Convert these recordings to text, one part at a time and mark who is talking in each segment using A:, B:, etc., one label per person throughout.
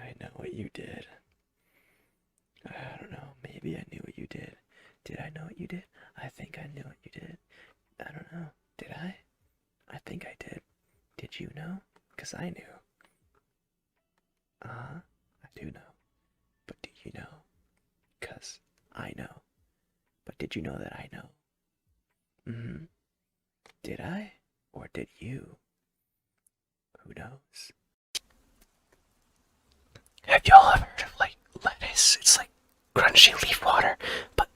A: I know what you did. I don't know. Maybe I knew what you did. Did I know what you did? I think I knew what you did. I don't know. Did I? I think I did. Did you know? Because I knew. Uh-huh. I do know. But do you know? Because I know. But did you know that I know? Mm-hmm. Did I? Or did you? Who knows? Have y'all ever heard of like lettuce? It's like crunchy leaf water, but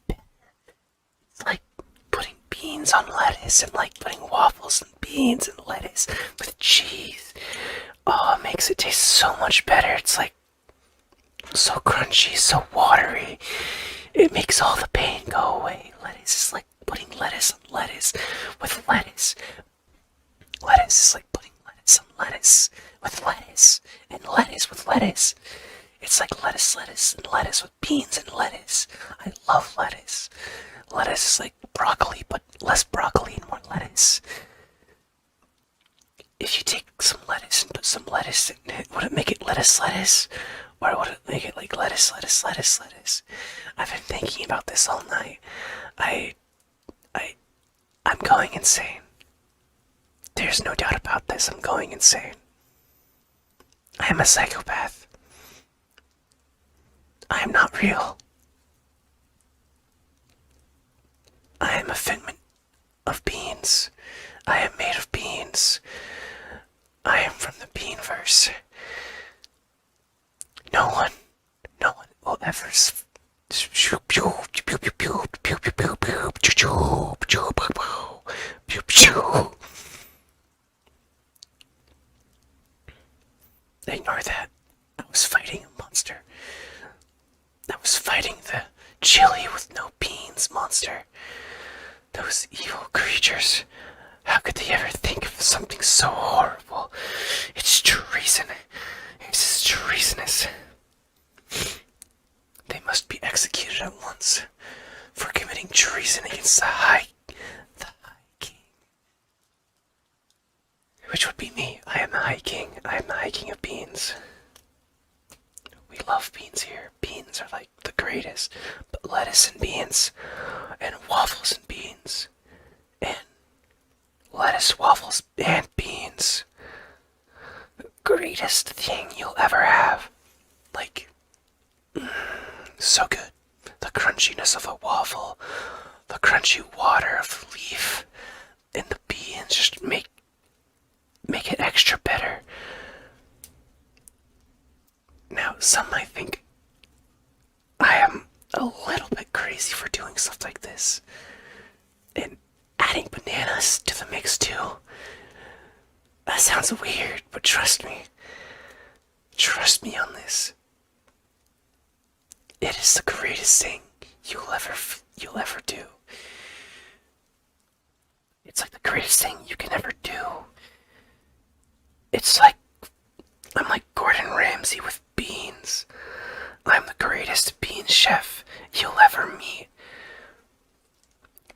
A: it's like putting beans on lettuce and like putting waffles and beans and lettuce with cheese. Oh, it makes it taste so much better. It's like so crunchy, so watery. It makes all the pain go away. Lettuce is like putting lettuce on lettuce with lettuce. Lettuce is like putting lettuce on lettuce with lettuce and lettuce with lettuce. It's like lettuce, lettuce, and lettuce with beans and lettuce. I love lettuce. Lettuce is like broccoli, but less broccoli and more lettuce. If you take some lettuce and put some lettuce in it, would it make it lettuce, lettuce? Or would it make it like lettuce, lettuce, lettuce, lettuce? I've been thinking about this all night. I, I, I'm going insane. There's no doubt about this. I'm going insane. I am a psychopath. I am not real. I am a figment of beans. I am made of beans. I am from the beanverse. No one will ever. Ignore that. I was fighting a monster. I was fighting the chili with no beans monster. Those evil creatures. How could they ever think of something so horrible? It's treason. It's treasonous. They must be executed at once for committing treason against the High King. Which would be me. I am the High King. I am the High King of beans. We love beans here. Beans are like the greatest. But lettuce and beans, and waffles and beans, and lettuce, waffles, and beans. The greatest thing you'll ever have. Like, so good. The crunchiness of a waffle, the crunchy water of the leaf, and the beans just make it extra better. Now, some might think I am a little bit crazy for doing stuff like this. And adding bananas to the mix too. That sounds weird, but trust me. Trust me on this. It is the greatest thing you'll ever do. It's like the greatest thing you can ever do. It's like I'm like Gordon Ramsay with beans. I'm the greatest bean chef you'll ever meet.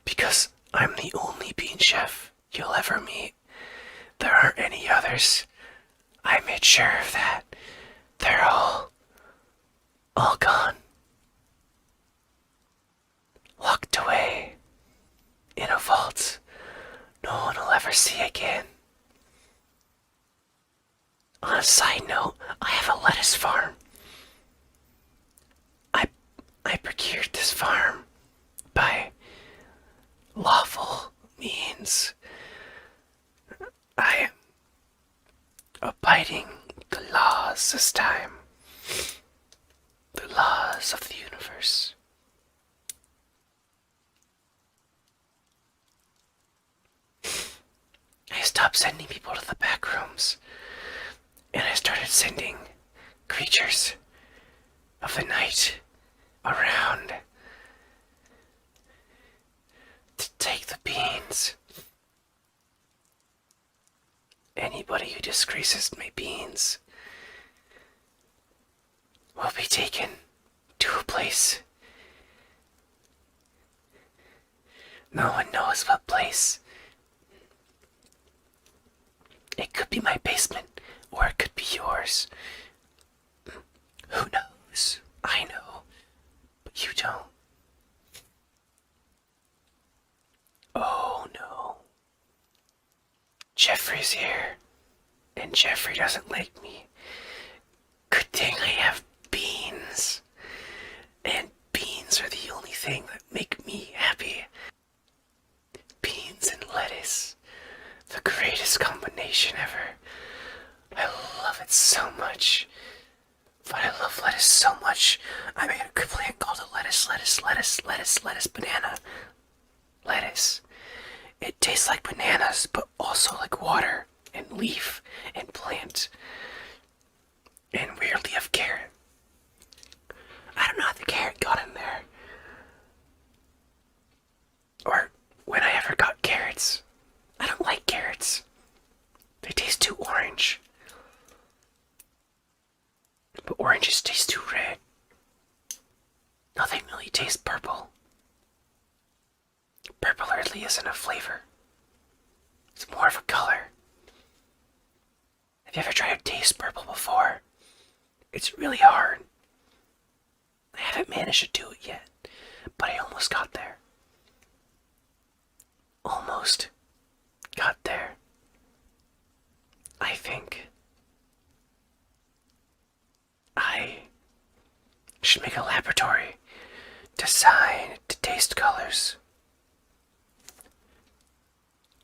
A: Because I'm the only bean chef you'll ever meet. There aren't any others. I made sure of that. They're all gone. Locked away in a vault no one will ever see again. On a side note, I have a lettuce farm. I procured this farm by lawful means. I am abiding the laws this time. The laws of the universe. I stopped sending people to the back rooms, and I started sending creatures of the night around to take the beans. Anybody who disgraces my beans will be taken to a place no one knows what place. It could be my basement, or it could be yours. Jeffrey's here, and Jeffrey doesn't like me. Good thing I have beans. And beans are the only thing that make me happy. Beans and lettuce. The greatest combination ever. I love it so much. But I love lettuce so much. I made a plant called a lettuce banana. Lettuce. It tastes like bananas, but also like water and leaf and plant. And weirdly of carrot. I don't know how the carrot got in there. Or when I ever got carrots. I don't like carrots. They taste too orange. But oranges taste too red. Nothing really tastes purple. Purple really isn't a flavor. It's more of a color. Have you ever tried to taste purple before? It's really hard. I haven't managed to do it yet, but I almost got there. Almost got there. I think I should make a laboratory designed to taste colors.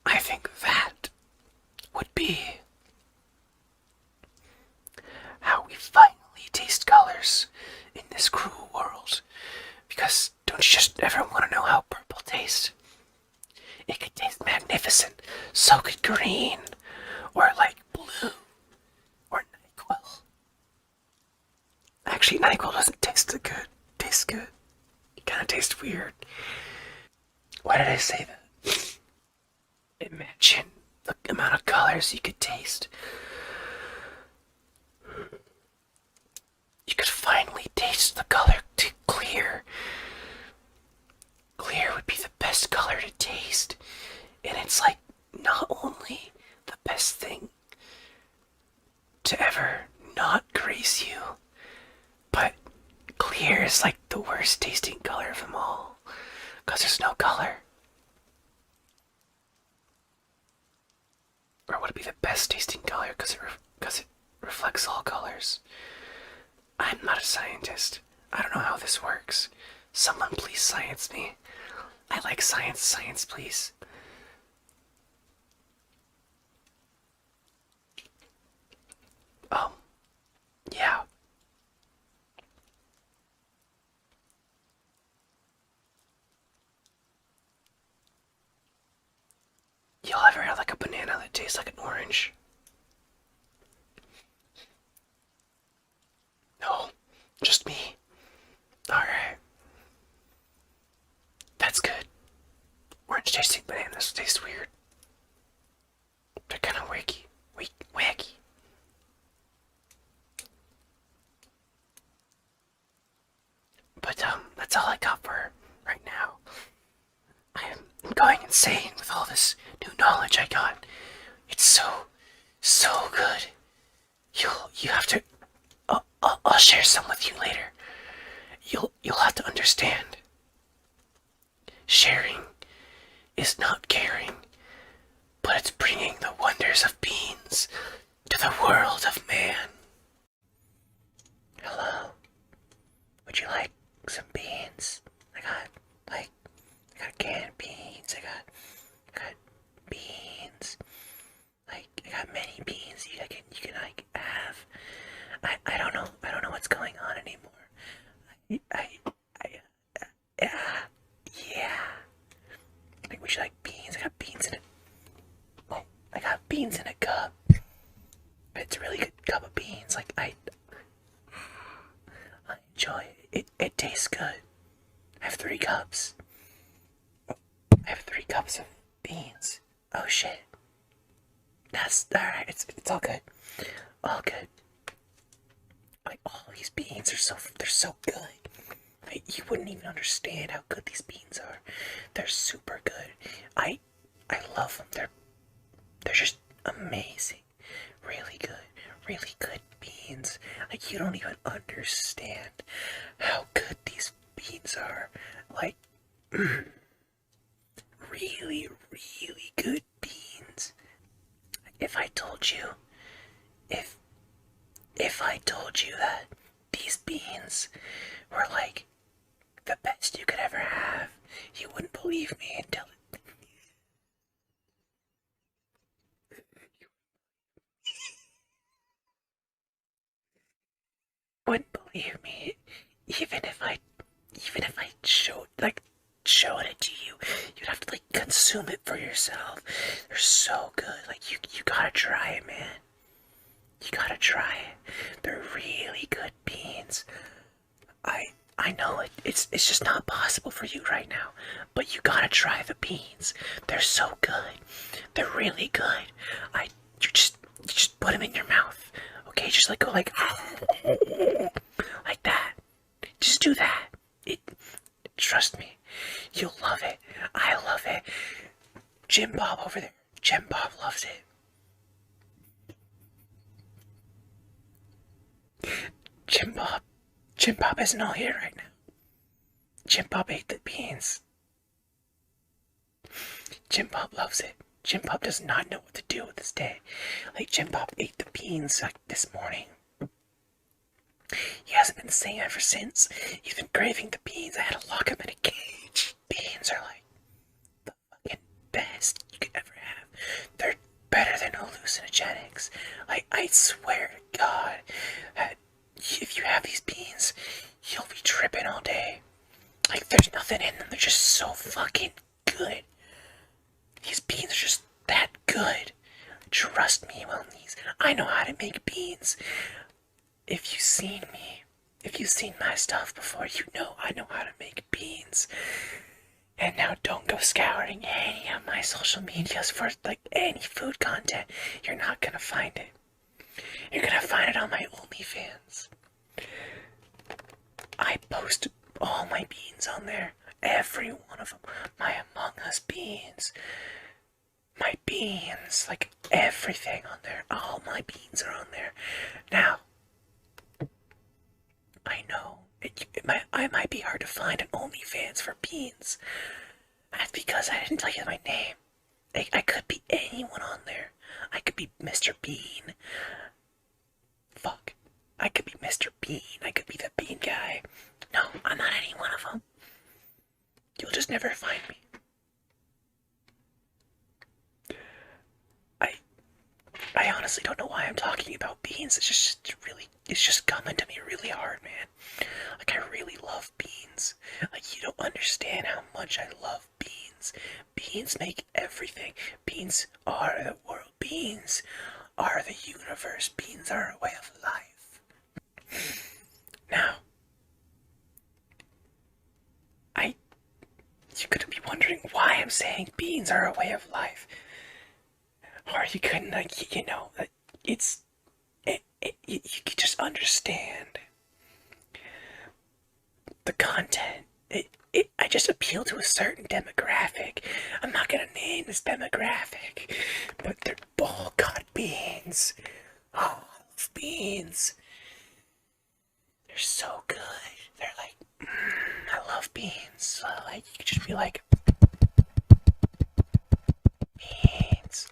A: I think that would be how we finally taste colors in this cruel world. Because don't you just ever want to know how purple tastes? It could taste magnificent. So could green. Or like blue. Or NyQuil. Actually, NyQuil doesn't taste good. Tastes good. It kind of tastes weird. Why did I say that? Imagine the amount of colors you could taste. You could finally taste the color to clear. Clear would be the best color to taste. And it's like not only the best thing to ever not grace you, but clear is like the worst tasting color of them all. Because there's no color. Or would it be the best tasting color because it reflects all colors? I'm not a scientist. I don't know how this works. Someone please science me. I like science. Science, please. Yeah. Y'all ever had like a banana that tastes like an orange? No, just me. Alright. That's good. Orange tasting bananas taste weird. They're kind of wacky. Wacky. But, that's all I got for right now. I am going insane with all this new knowledge I got. It's so good. You have to. I'll share some with you later. You'll have to understand. Sharing is not caring, but it's bringing the wonders of beans to the world of man. Hello. Would you like some beans? I got canned beans. I got beans. Like I got many beans you can like have. I don't know what's going on anymore. Yeah. Like would you like beans? I got beans in it. Oh, I got beans in a cup. It's a really good cup of beans. Like I enjoy it. It tastes good. I have 3 cups. I have 3 cups of beans. Oh shit. That's alright. It's all good. All good. Like all these beans they're so good. Like, you wouldn't even understand how good these beans are. They're super good. I love them. They're just amazing. Really good beans. Like you don't even understand how good these beans are. Like really good beans. if I told you, if if I told you that these beans were like the best you could ever have, you wouldn't believe me until wouldn't believe me even if I showed it to you. You'd have to like consume it for yourself. They're so good. Like you gotta try it, man. You gotta try it. They're really good beans. I I know it's just not possible for you right now, but you gotta try the beans. They're so good. They're really good. You just put them in your mouth. Okay, just like go like like that. Just do that. It trust me. You'll love it. I love it. Jim Bob over there. Jim Bob loves it. Jim Bob. Jim Bob isn't all here right now. Jim Bob ate the beans. Jim Bob loves it. Jim Bob does not know what to do with his day. Like Jim Bob ate the beans like this morning. He hasn't been the same ever since. He's been craving the beans. I had to lock him in a cage. Beans are like the fucking best you could ever have. They're better than hallucinogenics. Like I swear to God that if you have these beans, you'll be tripping all day. Like there's nothing in them. They're just so fucking good. These beans are just that good. Trust me, Wilnies. I know how to make beans. If you've seen me, if you've seen my stuff before, you know I know how to make beans. And now don't go scouring any of my social medias for like any food content. You're not gonna find it. You're gonna find it on my OnlyFans. I post all my beans on there. Every one of them. My Among Us beans. My beans. Like everything on there. All my beans are on there. Now, I know I might be hard to find an OnlyFans for beans. That's because I didn't tell you my name. I could be anyone on there. I could be Mr. Bean. Fuck. I could be Mr. Bean. I could be the Bean guy. No, I'm not any one of them. You'll just never find me. I honestly don't know why I'm talking about beans. It's just coming to me really hard, man. Like, I really love beans. Like, you don't understand how much I love beans. Beans make everything. Beans are the world. Beans are the universe. Beans are a way of life. Now, you could be wondering why I'm saying beans are a way of life. Or you couldn't, like, you could just understand the content. I just appeal to a certain demographic. I'm not gonna name this demographic, but they're ball cut beans. Oh, I love beans. They're so good. They're like, I love beans. Like, you could just be like, beans.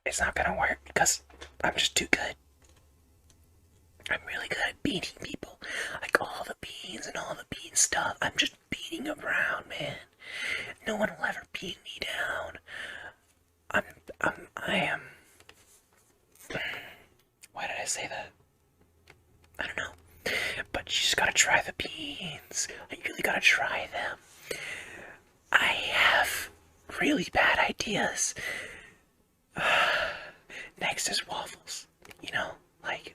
A: It's not gonna work because I'm just too good. I'm really good at beating people. Like all the beans and all the bean stuff. I'm just beating around, man. No one will ever beat me down. I am. Why did I say that? I don't know. But you just gotta try the beans. You really gotta try them. I have really bad ideas. Next is waffles. You know, like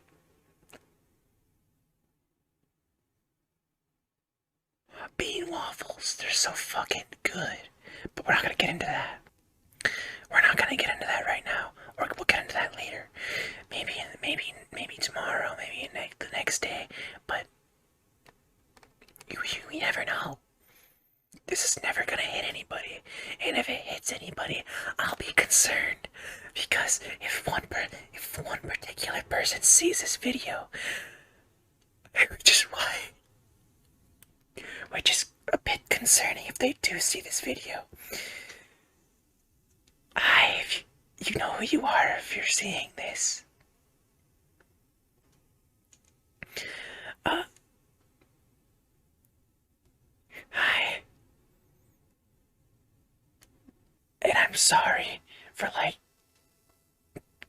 A: bean waffles. They're so fucking good. But we're not gonna get into that. We're not gonna get into that right now. We'll get into that later. Maybe tomorrow. Maybe the next day. But you never know. this is never gonna hit anybody. And if it hits anybody, I'll be concerned. Because if one particular person sees this video, which is why, which is a bit concerning if they do see this video. You know who you are if you're seeing this. Hi. And I'm sorry for, like,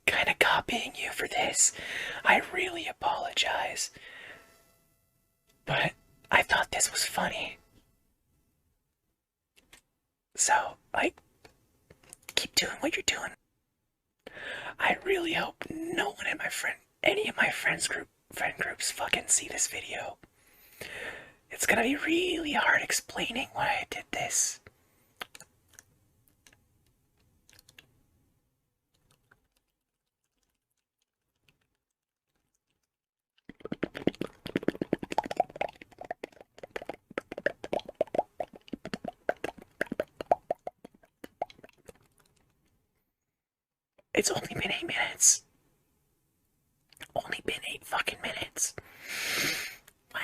A: kind of copying you for this. I really apologize. But I thought this was funny. So, like, keep doing what you're doing. I really hope no one in any of my friend groups fucking see this video. It's gonna be really hard explaining why I did this. It's only been 8 minutes. Only been 8 fucking minutes. Wow.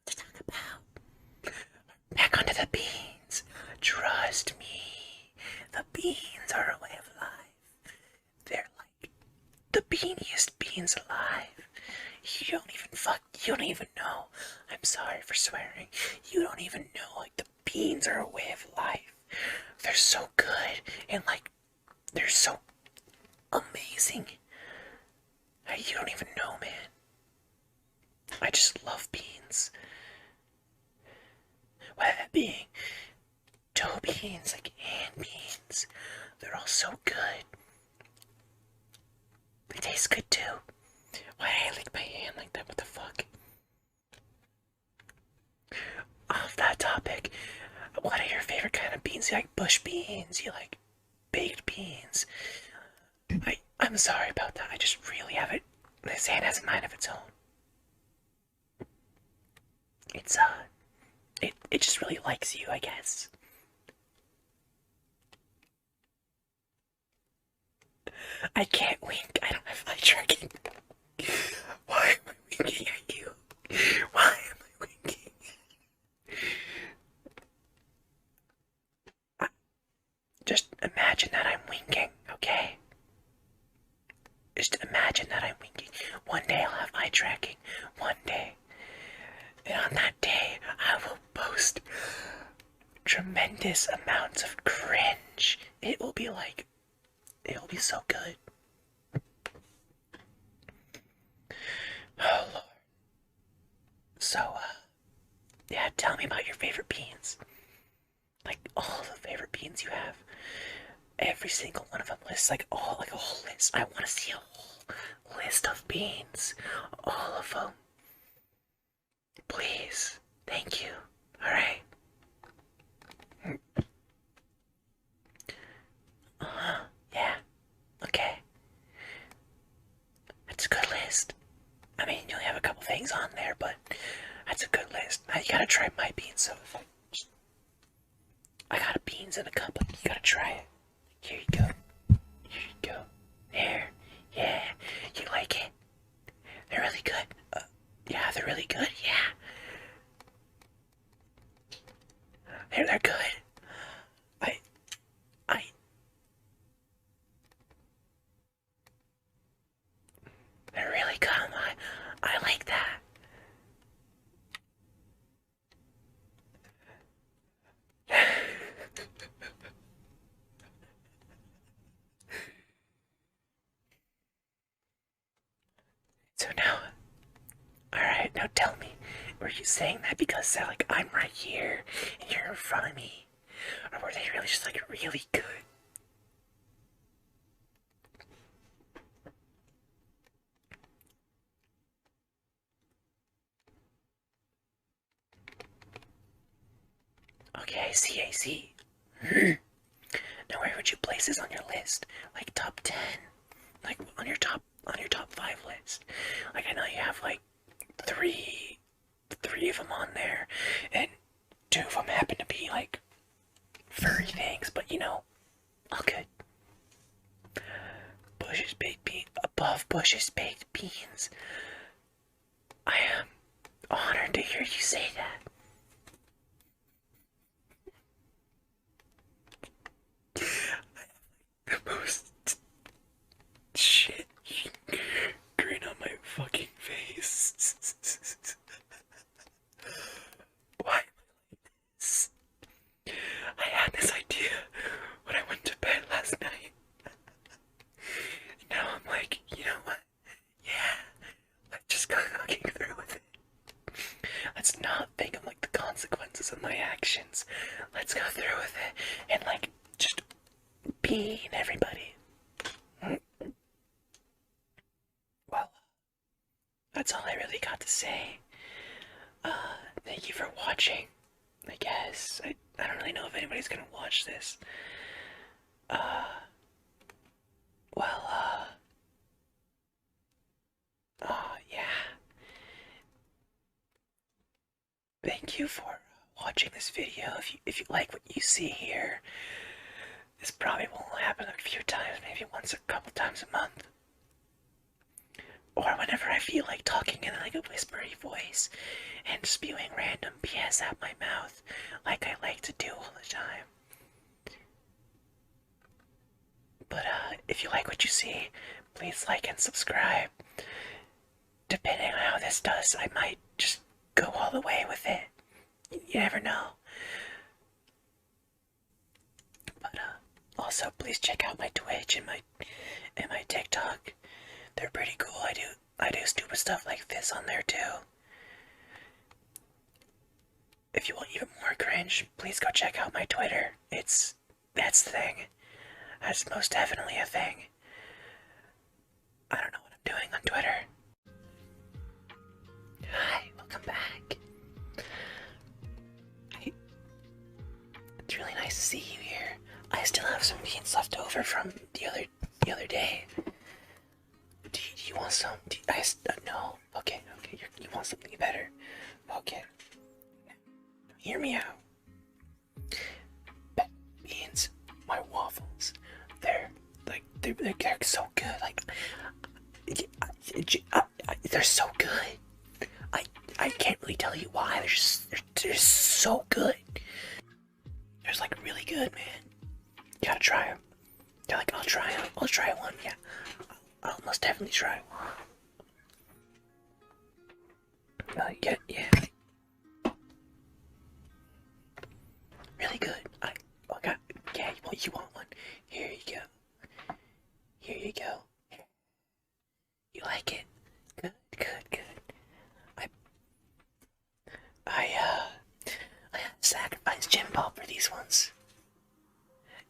A: To talk about. Back onto the beans. Trust me. The beans are a way of life. They're like the beaniest beans alive. You don't even know. I'm sorry for swearing. You don't even know, like, the beans are a way of life. They're so good, and, like, they're so amazing. You don't even know, man. I just love beans. Whether that being dough beans, like hand beans, they're all so good. They taste good too. Why did I lick my hand like that? What the fuck? Off that topic, what are your favorite kind of beans? You like bush beans? You like baked beans? I'm sorry about that. I just really have it. This hand has a mind of its own. It's it just really likes you, I guess. I can't wink. I don't have eye tracking. Why am I winking at you? Why am I winking? Just imagine that I'm winking, okay? Just imagine that I'm winking. One day I'll have eye tracking. One day. And on that day, I will post tremendous amounts of cringe. It will be so good. Oh, Lord. So, yeah, tell me about your favorite beans. Like, all the favorite beans you have. Every single one of them lists, like a whole list. I want to see a whole list of beans. All of them. Please. Thank you. Alright. Yeah. Okay. That's a good list. I mean, you only have a couple things on there, but that's a good list. Now you gotta try my beans, so if I got a beans in a cup, you gotta try it. Here you go. Here you go. There. Yeah. You like it? They're really good. Yeah, they're really good. Yeah. They're good. I they're really good. I like that. So now, alright, now tell me, were you saying that because like I'm right here and you're in front of me? Or were they really just like really good? Okay, I see. Now where would you place this on your list? Like top 10? Like on your top 5 list? Like I know you have like three of them on there, and 2 of them happen to be like furry things, but you know, all good. Bush's baked beans. Above Bush's baked beans. I am honored to hear you say that. The most shit grin on my fucking face. Why am I like this? I had this idea when I went to bed last night. Now I'm like, you know what? Yeah, let's just go fucking through with it. Let's not think of like the consequences of my actions. Let's go through with it and like just being everybody. Well, that's all I really got to say. Thank you for watching. I guess I don't really know if anybody's gonna watch this. Well, yeah. Thank you for watching this video. If you like what you see here, this probably won't happen a few times, maybe once a couple times a month. Or whenever I feel like talking in like a whispery voice and spewing random BS out my mouth like I like to do all the time. But if you like what you see, please like and subscribe. Depending on how this does, I might just go all the way with it. You never know. But also please check out my Twitch and my TikTok. They're pretty cool. I do stupid stuff like this on there too. If you want even more cringe, please go check out my Twitter. That's the thing. That's most definitely a thing. I don't know what I'm doing on Twitter. Hi, welcome back. It's really nice to see you here. I still have some beans left over from the other day. Do you want some? No. Okay. You want something better? Okay. Hear me out. Beans, my waffles. They're so good. Like, they're so good. I can't really tell you why. They're so good. They're like really good, man. You gotta try them. They're like, I'll try them. I'll try one. Yeah. I'll most definitely try one. Yeah. Really good. Yeah, you want one? Here you go. Here you go. You like it? Good. I sacrificed Jim Bob for these ones.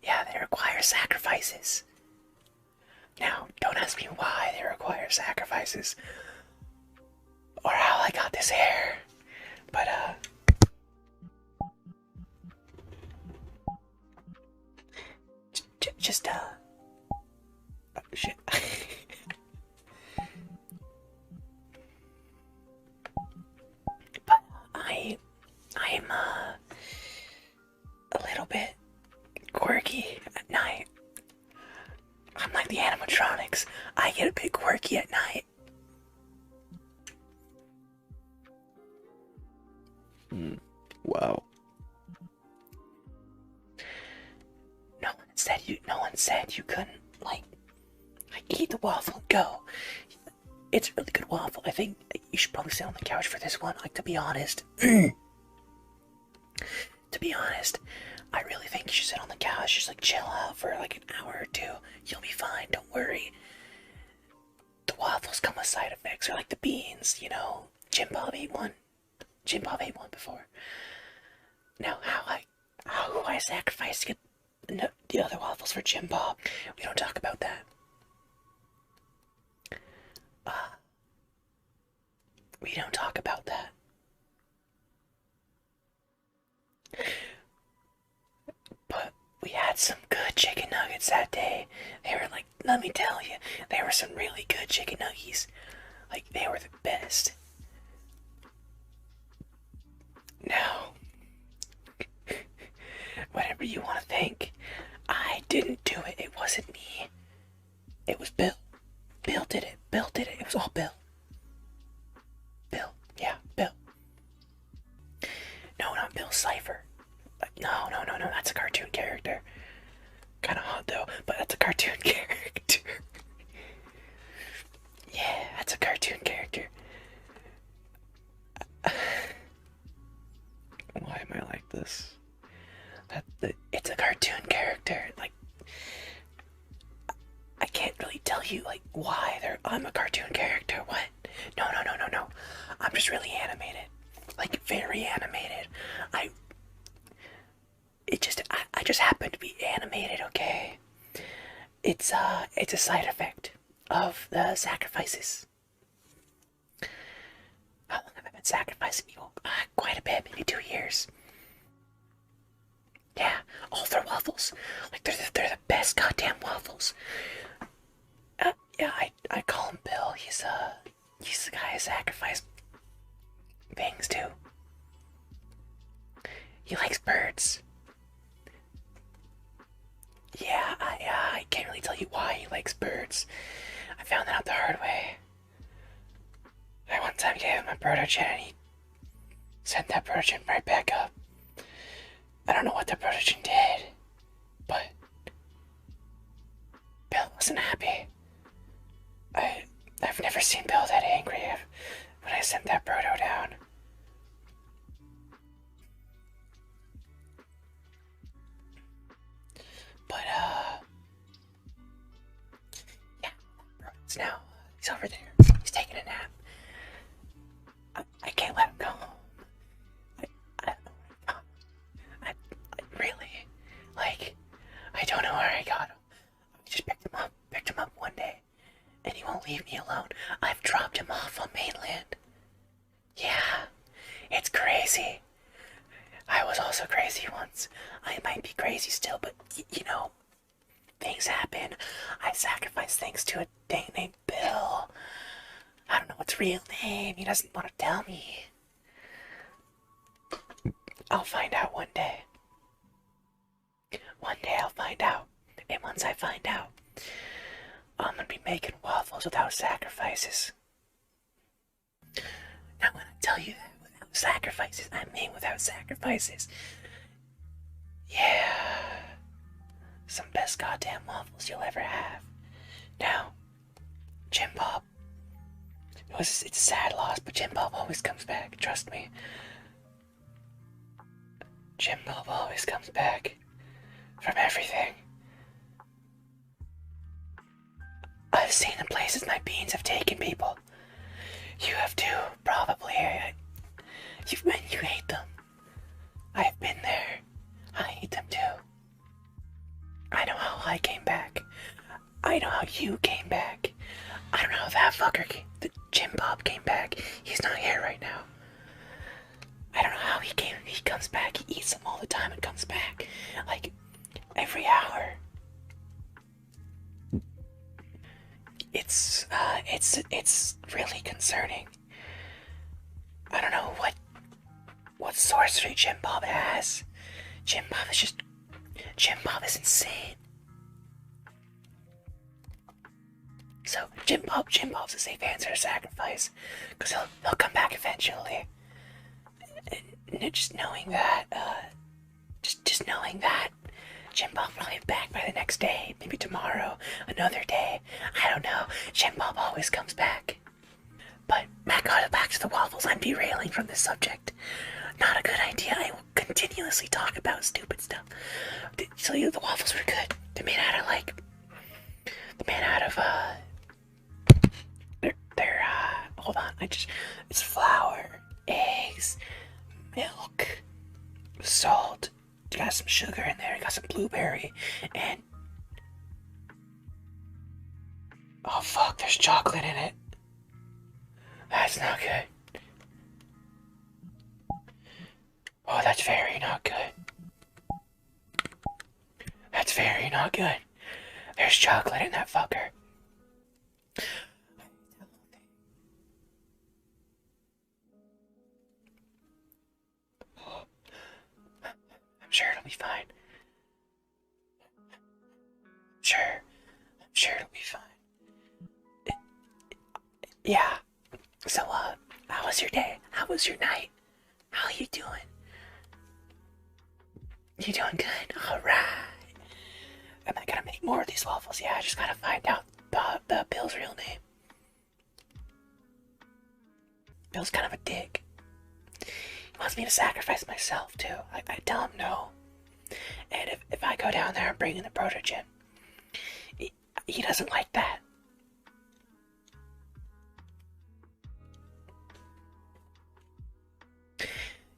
A: Yeah, they require sacrifices. Now, don't ask me why they require sacrifices or how I got this hair, but just shit. But I'm a little bit quirky at night. I'm like the animatronics. I get a bit quirky at night. Wow. No one said you couldn't like eat the waffle and go. It's a really good waffle. I think you should probably sit on the couch for this one. Like, to be honest, I really think you should sit on the couch, just like chill out for like an hour or two. You'll be fine, don't worry. The waffles come with side effects, or like the beans, you know. Jim Bob ate one before. Now, how I sacrificed to get the other waffles for Jim Bob, we don't talk about that. We don't talk about that. But we had some good chicken nuggets that day. They were like, let me tell you, they were some really good chicken nuggies. Like, they were the best. cartoon character. Yeah, that's a cartoon character. Why am I like this? It's a cartoon character. Like, I can't really tell you like why I'm a cartoon character. What? No, no, no, no, no. I'm just really animated. Like very animated. I I just happen to be animated, okay? It's a side effect of the sacrifices. How long have I been sacrificing people? Quite a bit, maybe 2 years. Yeah, all their waffles. Like they're the best goddamn waffles. Yeah, I call him Bill. He's the guy I sacrifice things to. He likes birds. Yeah, I can't really tell you why he likes birds. I found that out the hard way. I one time gave him a protogen and he sent that protogen right back up. I don't know what the protogen did, but Bill wasn't happy. I've never seen Bill that angry when I sent that proto down. But yeah, Broden's now. He's over there. He's taking a nap. I can't let him go home. I don't know where I really, like, I don't know where I got him. I just picked him up one day, and he won't leave me alone. I've dropped him off on mainland. Yeah, it's crazy. I was also crazy once. I might be crazy still, but you know, things happen. I sacrificed things to a thing named Bill. I don't know what's real name. He doesn't want to tell me. I'll find out one day. One day I'll find out. And once I find out, I'm gonna be making waffles without sacrifices. Now when I tell you that without sacrifices, I mean without sacrifices. Yeah. Some best goddamn waffles you'll ever have. Now, Jim Bob. It's a sad loss, but Jim Bob always comes back, trust me. Jim Bob always comes back. From everything. I've seen the places my beans have taken people. You have too, probably. You hate them. I've been there. I hate them too. I know how I came back. I know how you came back. I don't know how that fucker the Jim Bob came back. He's not here right now. I don't know how he comes back. He eats them all the time and comes back. Like, every hour. It's really concerning. I don't know what sorcery Jim Bob has. Jim Bob is insane. So Jim Bob's a safe answer to sacrifice, because he'll come back eventually. And just knowing that, just knowing that, Jim Bob will be back by the next day, maybe tomorrow, another day. I don't know. Jim Bob always comes back. But back to the waffles. I'm derailing from this subject. Not a good idea. I will continuously talk about stupid stuff. So the waffles were good. They're made out of hold on. It's flour, eggs, milk, salt. Got some sugar in there. Got some blueberry, and oh fuck, there's chocolate in it. That's not good. Oh, that's very not good. That's very not good. There's chocolate in that fucker. I'm sure it'll be fine. I'm sure it'll be fine. Yeah. So, how was your day? How was your night? How you doing? You doing good? Alright. am I gonna make more of these waffles? Yeah, I just gotta find out the Bill's real name. Bill's kind of a dick. He wants me to sacrifice myself, too. I tell him no. And if I go down there and bring in the protogen, he doesn't like that.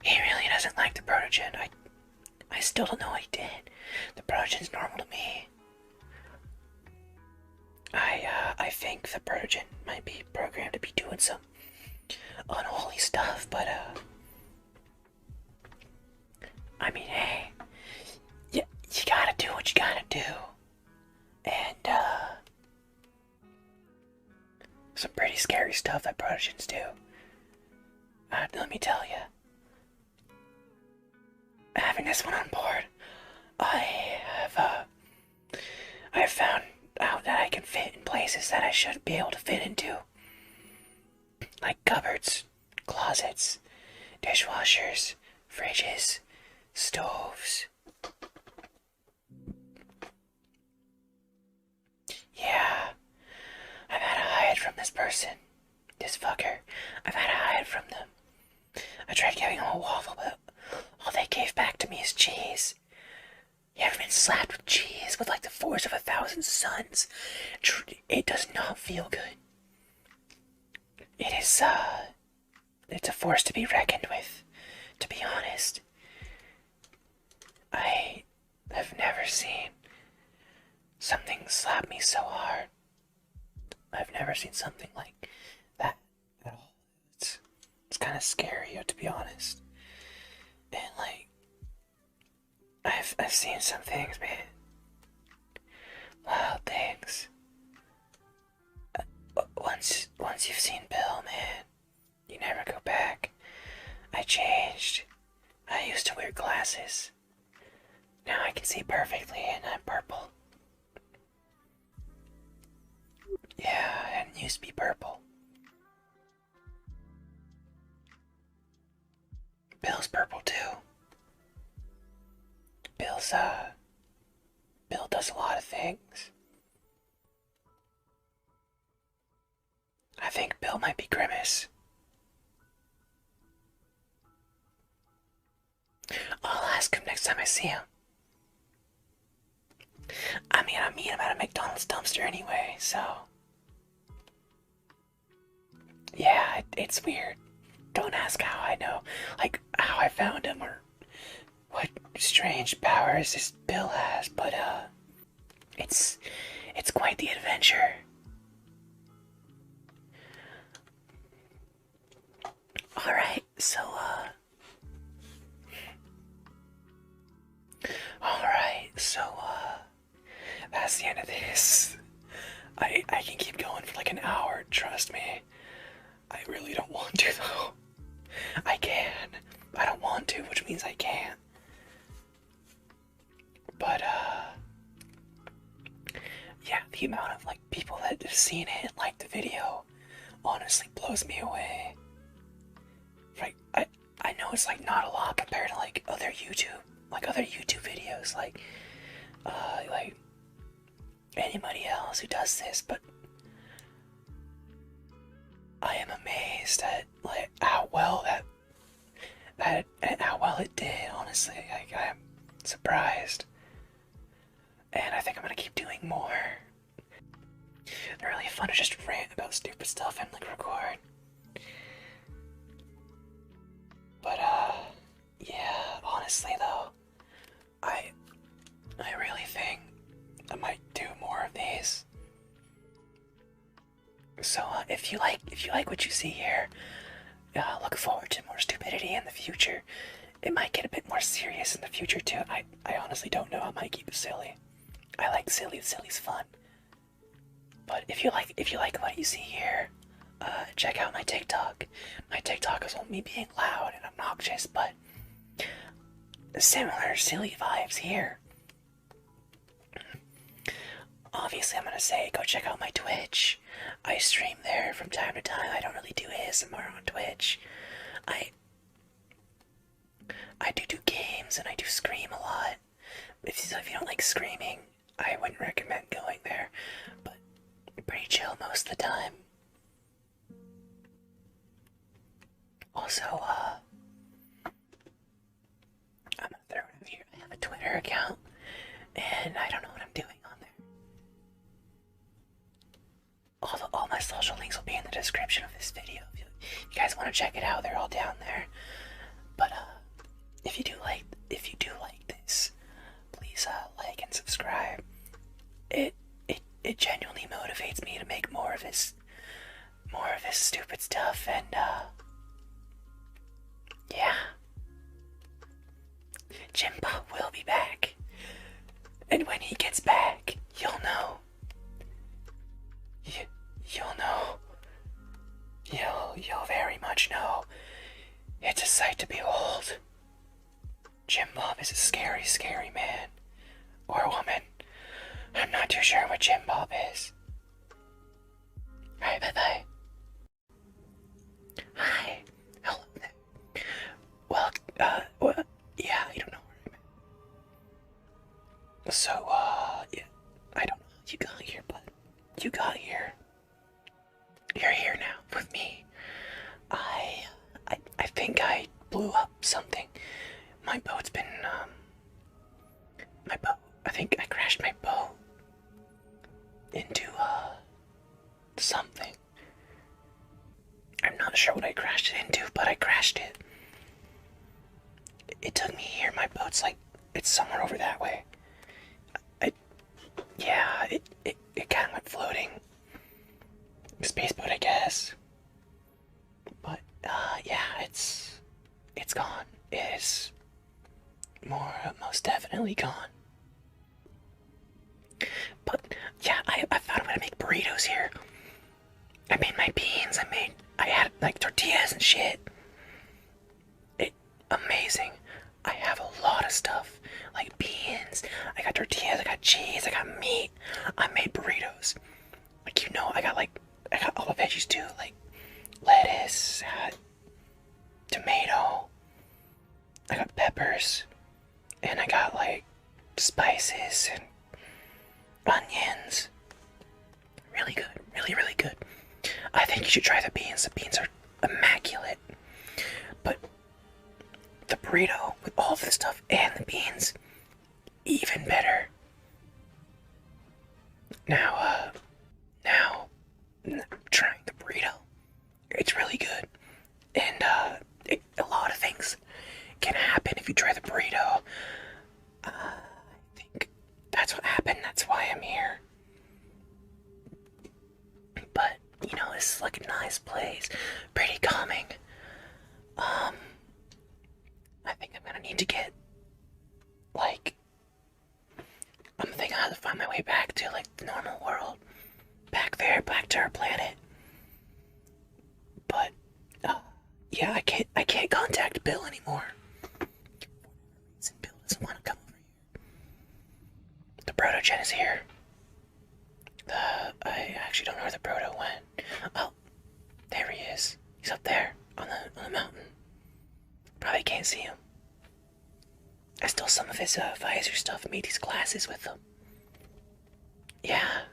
A: He really doesn't like the protogen. I still don't know what he did. The protogen's normal to me. I think the protogen might be programmed to be doing some unholy stuff, but I mean, hey, you gotta do what you gotta do, and some pretty scary stuff that protogens do. Let me tell you, having this one on board, I've found out that I can fit in places that I shouldn't be able to fit into. Like cupboards, closets, dishwashers, fridges, stoves. Yeah, I've had to hide from this person. This fucker. I've had to hide from them. I tried giving them a waffle, but all they gave back to me is cheese. You ever been slapped with cheese with like the force of 1,000 suns? It does not feel good. It's a force to be reckoned with, to be honest. I have never seen something slap me so hard. I've never seen something like that at all. It's kind of scary, to be honest. And like, I've seen some things, man. Wild things. Once you've seen Bill, man, you never go back. I changed. I used to wear glasses. Now I can see perfectly, and I'm purple. Yeah, I didn't used to be purple. Bill's purple too. Bill does a lot of things. I think Bill might be Grimace. I'll ask him next time I see him. I mean, I meet him at a McDonald's dumpster anyway, so. Yeah, it's weird. Don't ask how I know, like, how I found him or what strange powers this Bill has, but, it's quite the adventure. Alright, so, that's the end of this. I can keep going for like an hour, trust me. I really don't want to, though. I can. I don't want to, which means I can't. But, yeah, the amount of, like, people that have seen it and liked the video honestly blows me away. Like, I know it's, like, not a lot compared to, like, other YouTube videos, like anybody else who does this, but I am amazed at, like, how well how well it did, honestly. Like, I am surprised. And I think I'm gonna keep doing more. They're really fun to just rant about stupid stuff and, like, record. But, yeah, honestly, though, I really think I might do more of these. So, if you like what you see here, look forward to more stupidity in the future. It might get a bit more serious in the future too. I honestly don't know. I might keep it silly. I like silly. Silly's fun. But if you like what you see here, check out my TikTok. My TikTok is all me being loud and obnoxious, but similar silly vibes here. Obviously, I'm gonna say go check out my Twitch. I stream there from time to time. I don't really do ASMR on Twitch. I do games and I do scream a lot. If you don't like screaming, I I'm gonna throw it over here. I have a Twitter account, and I don't know what I'm doing on there. All my social links will be in the description of this video. If you guys want to check it out, they're all down there. But if you do like this, please like and subscribe. It genuinely motivates me to make more of this stupid stuff, and yeah. Jimbo will be back. And when he gets back, you'll know. You'll know. You'll very much know. It's a sight to behold. Jim Bob is a scary, scary man. Or woman. I'm not too sure what Jim Bob is. Alright, bye-bye. Hi. Hello there. Well, yeah, I don't know where I'm at. So, yeah, I don't know how you got here, but you got here. You're here now with me. I think I blew up something. My boat's been, I think I crashed my boat into, something. I'm not sure what I crashed it into, but I crashed it. It took me here. My boat's like, it's somewhere over that way. Yeah, it kind of went floating. Space boat, I guess. But, yeah, it's gone. It is most definitely gone. But, yeah, I found a way to make burritos here. I made my beans, I had, like, tortillas and shit. Amazing. I have a lot of stuff, like beans, I got tortillas, I got cheese, I got meat. I made burritos. Like, you know, I got all the veggies too, like lettuce, tomato, I got peppers, and I got like spices and onions. Really good, really good. I think you should try the beans. The beans are immaculate. But the burrito with all of the stuff and the beans, even better. Now, trying the burrito. It's really good. And, a lot of things can happen if you try the burrito. I think that's what happened. That's why I'm here. But, you know, this is like a nice place. Pretty calming. I think I'm gonna need to get, like, I'm thinking how to find my way back to, like, the normal world. Back there, back to our planet. But, yeah, I can't contact Bill anymore. Bill doesn't want to come over here. The Protogen is here. I actually don't know where the Proto went. Oh, there he is. He's up there, on the mountain. Probably can't see him. I stole some of his visor stuff and made these glasses with them. Yeah,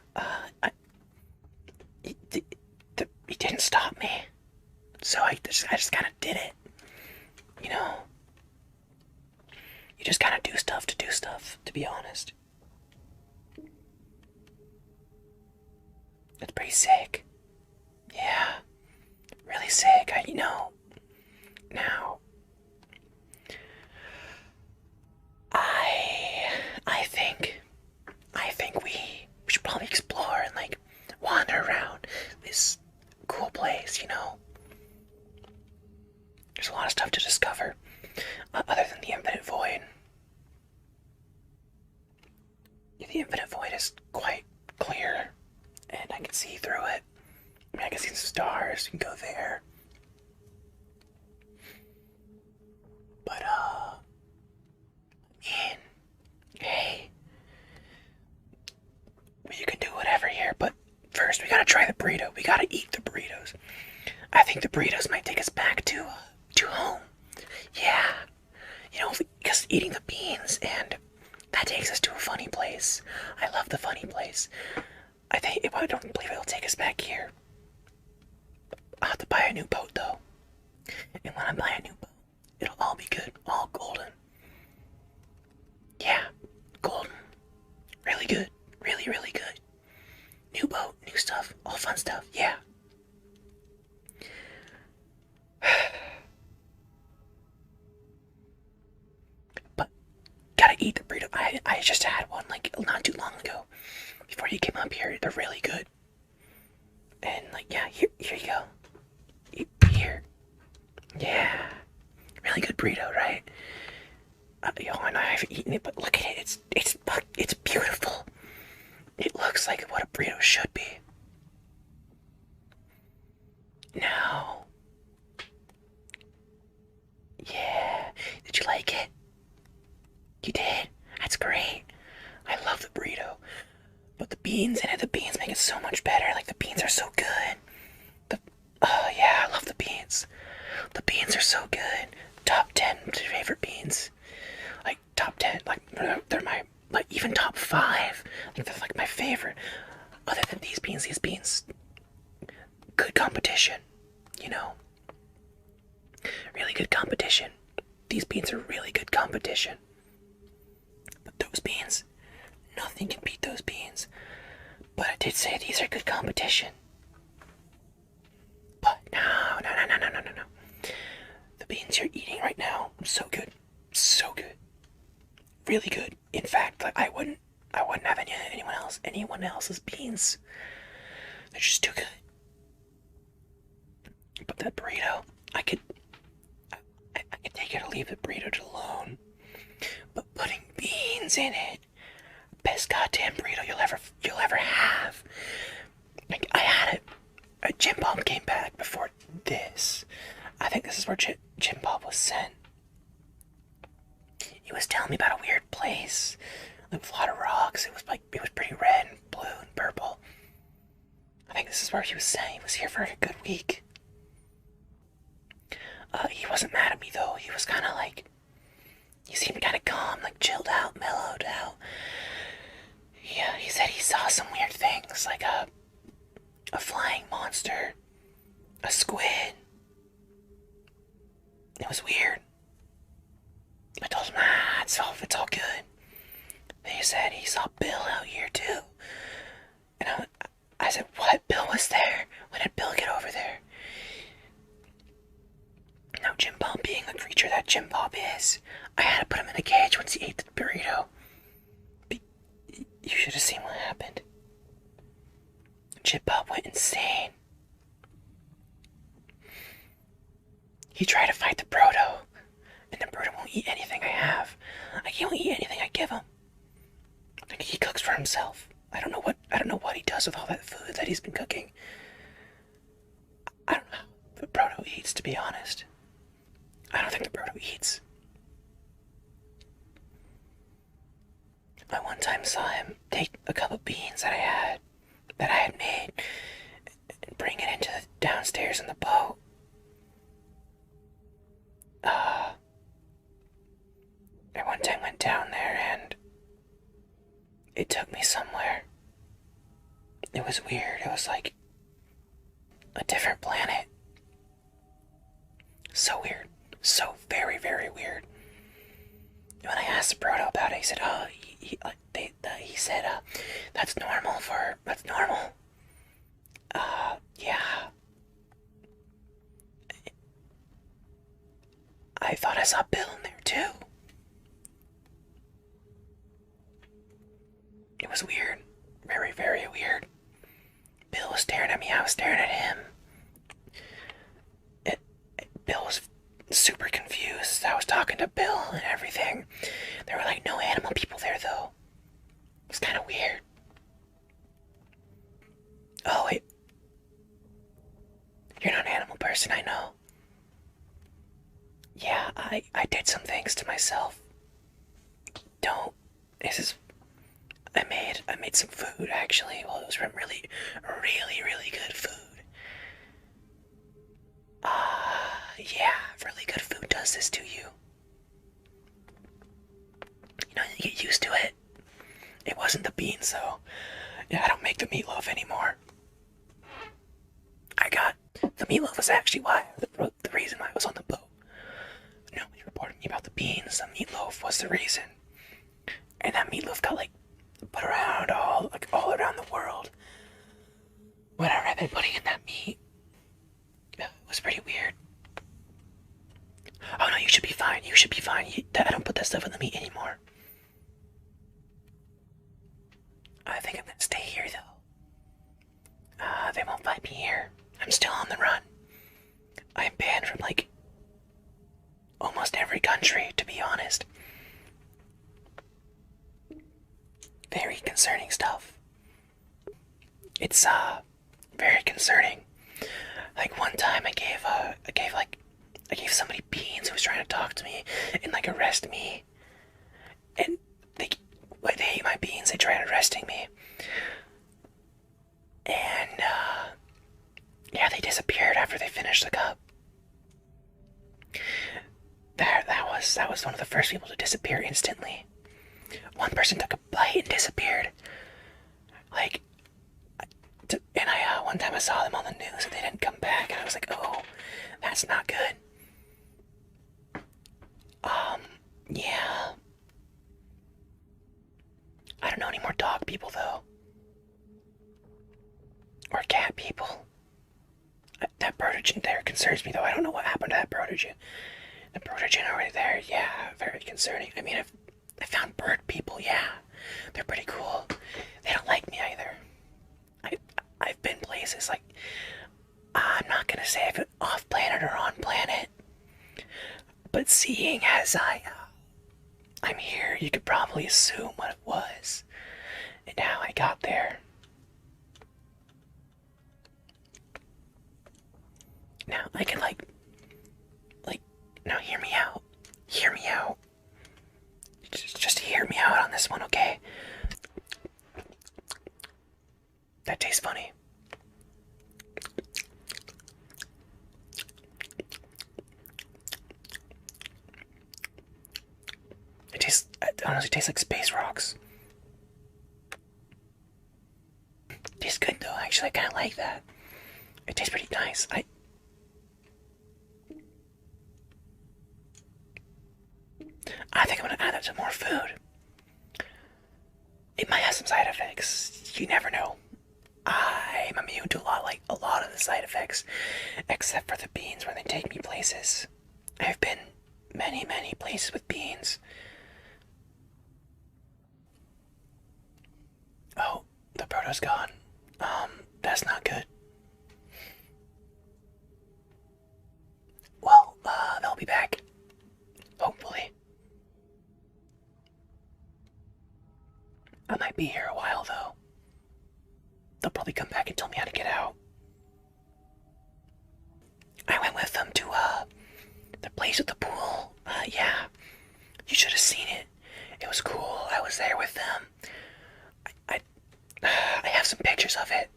A: he didn't stop me, so I just kind of did it. You know, you just kind of do stuff to do stuff. To be honest, it's pretty sick. Yeah, really sick. You know, now. I think we should probably explore and like wander around this cool place, you know. There's a lot of stuff to discover, other than the Infinite Void. The Infinite Void is quite clear, and I can see through it. I mean, I can see the stars, you can go there. But, man, hey, you can do whatever here, but first we gotta try the burrito. We gotta eat the burritos. I think the burritos might take us back to home. Yeah, you know, because eating the beans, and that takes us to a funny place. I love the funny place. I don't believe it'll take us back here. I'll have to buy a new boat, though. And when I buy a new boat, it'll all be good, all golden. Yeah, golden. Really good. Really, really good. New boat, new stuff, all fun stuff. Yeah. But gotta eat the burrito. I just had one like not too long ago. Before you came up here, they're really good. And like yeah, here you go. Here. Yeah. Really good burrito, right? And I haven't eaten it, but look at it. It's beautiful. It looks like what a burrito should be. Now, yeah. Did you like it? You did? That's great. I love the burrito. But the beans in it, the beans make it so much better. Like the beans are so good. Oh yeah, I love the beans. The beans are so good. Top 10 favorite beans. Like top 10, like they're my like even top 5. Like they're like my favorite. Other than these beans, good competition. You know, really good competition. These beans are really good competition. But those beans, nothing can beat those beans. But I did say these are good competition. But no. The beans you're eating right now, so good. So good. Really good. In fact, like I wouldn't have anyone else's beans. They're just too good. But that burrito, I could take it or leave the burrito alone. But putting beans in it, best goddamn burrito you'll ever have. Like I had it. Jim Bob came back before this. I think this is where Jim Bob was sent. He was telling me about a weird place, like with a lot of rocks. It was pretty red and blue and purple. I think this is where he was sent. He was here for a good week. He wasn't mad at me though. He was kind of like, he seemed kind of calm, like chilled out, mellowed out. Yeah, he said he saw some weird things, like a flying monster, a squid. It was weird. I told him, it's all good. Then he said he saw Bill out here too. And I said, what? Bill was there? When did Bill get over there? Now, Jim Bob being the creature that Jim Bob is, I had to put him in a cage once he ate the burrito. But you should have seen what happened. Jim Bob went insane. He tried to fight the Proto, and the Proto won't eat anything I have. Like, he won't eat anything I give him. Like, he cooks for himself. I don't know what he does with all that food that he's been cooking. I don't know how the Proto eats, to be honest. I don't think the Proto eats. I one time saw him take a cup of beans that I had made, and bring it into the downstairs in the boat. I one time went down there and it took me somewhere. It was weird. It was like a different planet. So weird. So very, very weird. When I asked the Proto about it, he said, he said, that's normal. Yeah. I thought I saw Bill in there too. It was weird. Very, very weird. Bill was staring at me, I was staring at him. Bill was super confused. I was talking to Bill and everything. There were like no animal people there though. It was kind of weird. Oh wait. You're not an animal person, I know. Yeah, I did some things to myself. Don't. This is. I made some food actually. Well, it was from really, really, really good food. Yeah, really good food does this to you. You know, you get used to it. It wasn't the beans though. Yeah, I don't make the meatloaf anymore. The meatloaf was actually why the reason why I was on the boat. Nobody reported me about the beans. The meatloaf was the reason. And that meatloaf got like put around all around the world. Whatever I've been putting in that meat, it was pretty weird. Oh no, you should be fine. You should be fine. I don't put that stuff in the meat anymore. I think I'm gonna stay here though. They won't find me here. I'm still on the run. I'm banned from like almost every country, to be honest. Very concerning stuff. It's very concerning. Like one time I gave somebody beans who was trying to talk to me and like arrest me. And they ate my beans, they tried arresting me. And yeah, they disappeared after they finished the cup. That was one of the first people to disappear instantly. One person took a bite and disappeared. Like, and one time I saw them on the news and they didn't come back, and I was like, oh, that's not good. Yeah. I don't know any more dog people though. Or cat people. That Brotogen there concerns me though. I don't know what happened to that Brotogen. The Brotogen over there, yeah, very concerning. I mean, I found bird people, yeah. They're pretty cool. They don't like me either. I've been places like, I'm not gonna say if it's off planet or on planet, but seeing as I'm here, you could probably assume what it was and how I got there. Now I can like, now hear me out. Hear me out. Just hear me out on this one, okay? That tastes funny. It honestly tastes like space rocks. It tastes good though, actually, I kinda like that. It tastes pretty nice. I think I'm gonna add that to more food. It might have some side effects. You never know. I'm immune to a lot of the side effects, except for the beans when they take me places. I've been many places with beans. Oh, the proto's gone. That's not good. Well, they'll be back. Hopefully. I might be here a while though. They'll probably come back and tell me how to get out. I went with them to the place with the pool. Yeah. You should have seen it. It was cool. I was there with them. I have some pictures of it.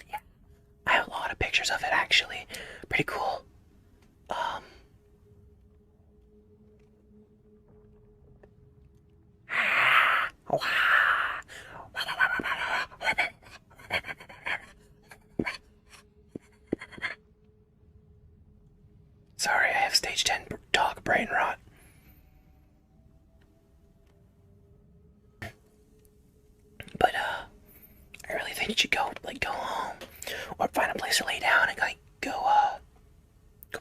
A: Yeah. I have a lot of pictures of it actually. Pretty cool. Sorry, I have stage 10 dog brain rot. But I really think you should go home or find a place to lay down and go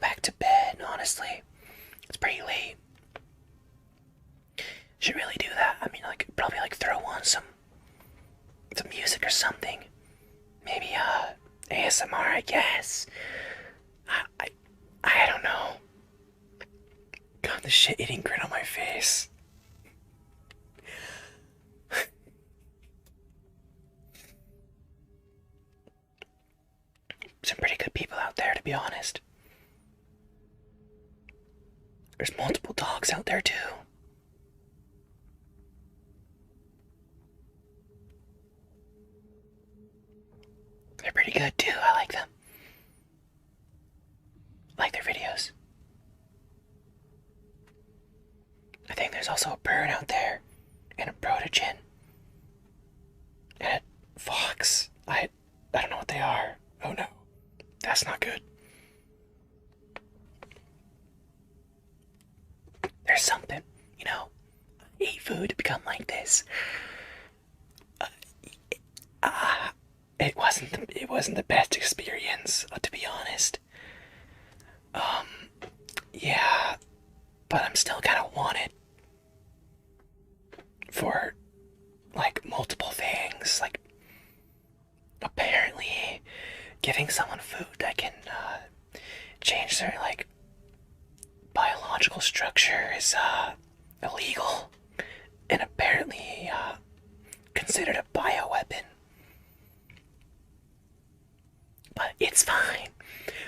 A: back to bed, honestly. It's pretty late. Should really do that. I mean, probably throw on some music or something. Maybe ASMR, I guess. I don't know. God, the shit-eating grin on my face. Some pretty good people out there, to be honest. There's multiple dogs out there, too. They're pretty good, too. I like them. I like their videos. I think there's also a bird out there, and a Brotogen, and a fox. I don't know what they are. Oh no, that's not good. something, you know. I ate food to become like this. It wasn't the best experience, to be honest. Yeah, but I'm still kind of wanted for like multiple things. Like apparently, giving someone food that can change their like biological structure is illegal and apparently considered a bioweapon. But it's fine.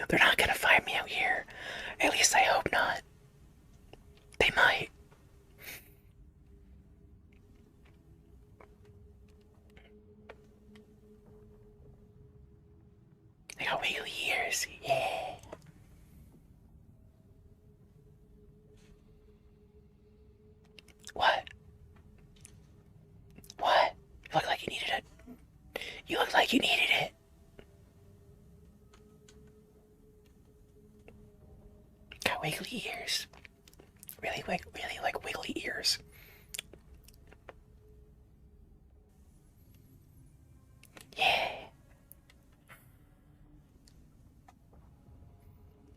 A: They're not gonna find me out here. At least I hope not. They might. They got wiggly ears. Yeah. What? What? You look like you needed it. You look like you needed it. Got wiggly ears. Really like wiggly ears. Yeah.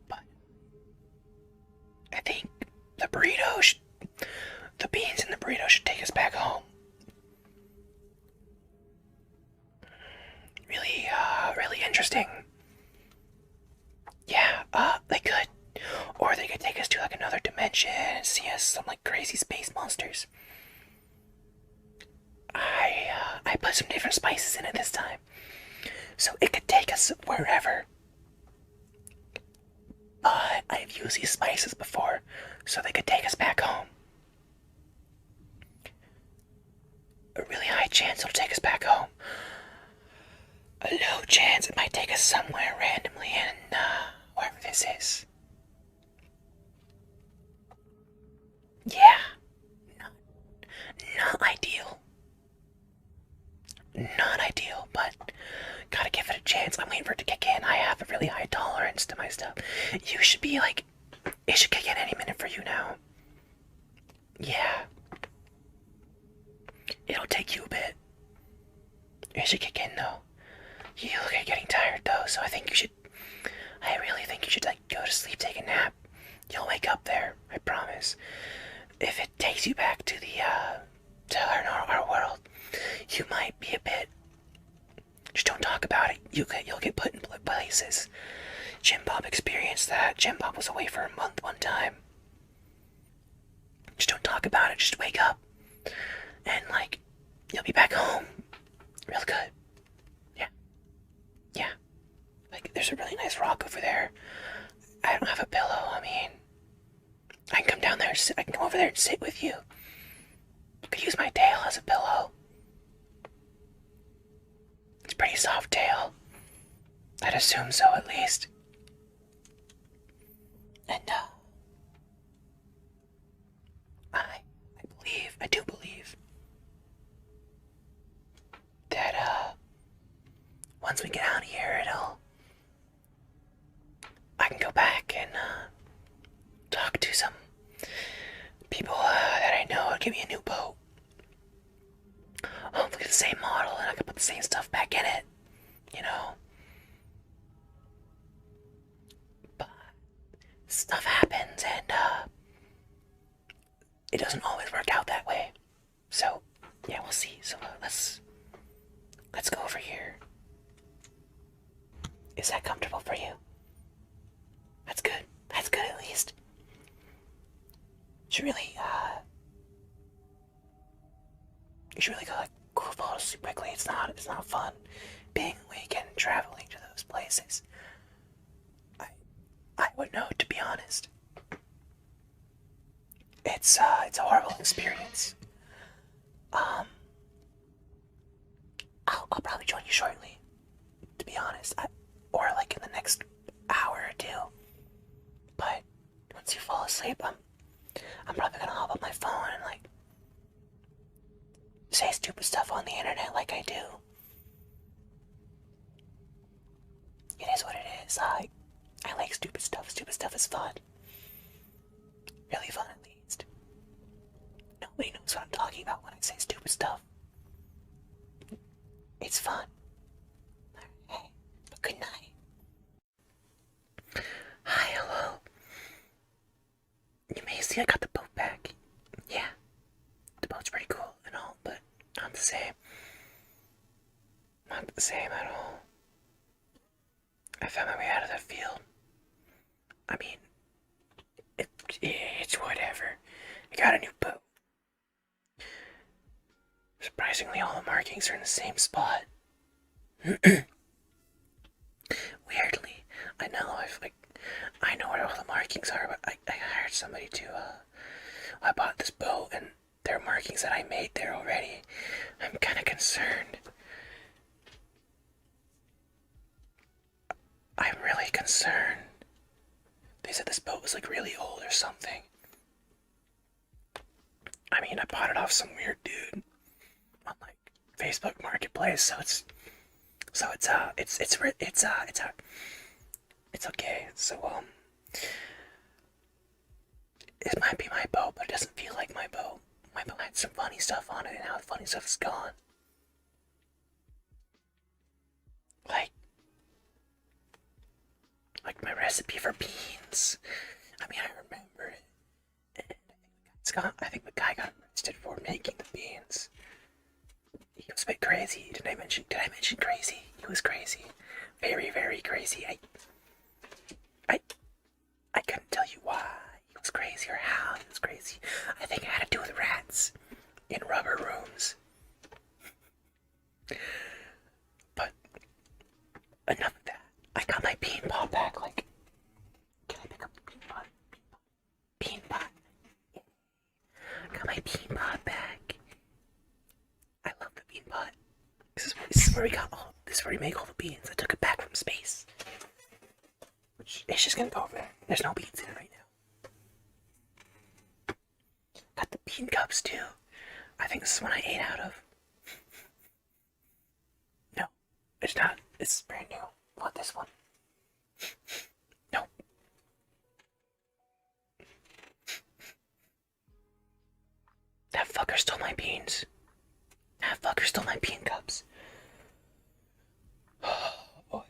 A: But I think the burrito, the beans in the burrito should take us back home. Really interesting. Yeah, they could. Or they could take us to like another dimension and see us some like crazy space monsters. I put some different spices in it this time. So it could take us wherever. But I've used these spices before, so they could take us back home. A really high chance it'll take us back home. A low chance it might take us somewhere randomly in wherever this is. Yeah, not, not ideal. Not ideal, but gotta give it a chance. I'm waiting for it to kick in. I have a really high tolerance to my stuff. You should be like, it should kick in any minute for you now. Yeah. It'll take you a bit. It should kick in though. You look like getting tired though, so I really think you should like go to sleep, take a nap. You'll wake up there, I promise. If it takes you back to to our world, you might be a bit. Just don't talk about it. You'll get put in places. Jim Bob experienced that. Jim Bob was away for a month one time. Just don't talk about it. Just wake up, and like, you'll be back home, real good. Yeah, yeah. Like, there's a really nice rock over there. I don't have a pillow. I mean, I can come down there. I can come over there and sit with you. You could use my tail as a pillow. It's a pretty soft tail. I'd assume so, at least. And I do believe that once we get out of here, I can go back and talk to some people that I know and give me a new boat. Hopefully the same model, and I can put the same stuff back in it, you know. But stuff happens, and it doesn't always work out that way. So yeah, we'll see. So let's go over here. Is that comfortable for you? That's good. That's good at least. You should really go like cool photos super quickly. It's not fun being awake and traveling to those places. I would know, to be honest. It's a horrible experience. I'll probably join you shortly, to be honest. Or like in the next hour or two. But once you fall asleep, I'm probably gonna hop on my phone and like say stupid stuff on the internet like I do. It is what it is. I like stupid stuff. Stupid stuff is fun. Really fun, at least. talking about when I say stupid stuff. It's fun. Hey, but good night. Hi, hello. You may see I got the boat back. Yeah, the boat's pretty cool and all, but not the same. Not the same at all. I found my way out of that field. I mean, it's whatever. I got a new boat. Surprisingly, all the markings are in the same spot. Weirdly, I know where all the markings are, but I hired somebody to, I bought this boat and there are markings that I made there already. I'm kinda concerned. I'm really concerned. They said this boat was like really old or something. I mean, I bought it off some weird dude on like Facebook Marketplace, so it's okay. So it might be my boat, but it doesn't feel like my boat. My boat had some funny stuff on it, and now the funny stuff is gone. Like my recipe for beans. I mean, I remember it. And I think the guy got arrested for making the beans. He was a bit crazy. Did I mention crazy? He was crazy. Very, very crazy. I couldn't tell you why he was crazy or how he was crazy. I think it had to do with rats in rubber rooms. But enough of that. I got my bean pot back. Like, can I pick up the bean pot? Bean pot. Yeah. I got my bean pot back. I love the bean pot. This is where we got all. This is where we make all the beans. I took it back from space. Which it's just gonna go over there. There's no beans in it right now. Got the bean cups too. I think this is one I ate out of. No, it's not. It's brand new. Want this one? No. That fucker stole my beans. That fucker stole my bean cups. Oh boy.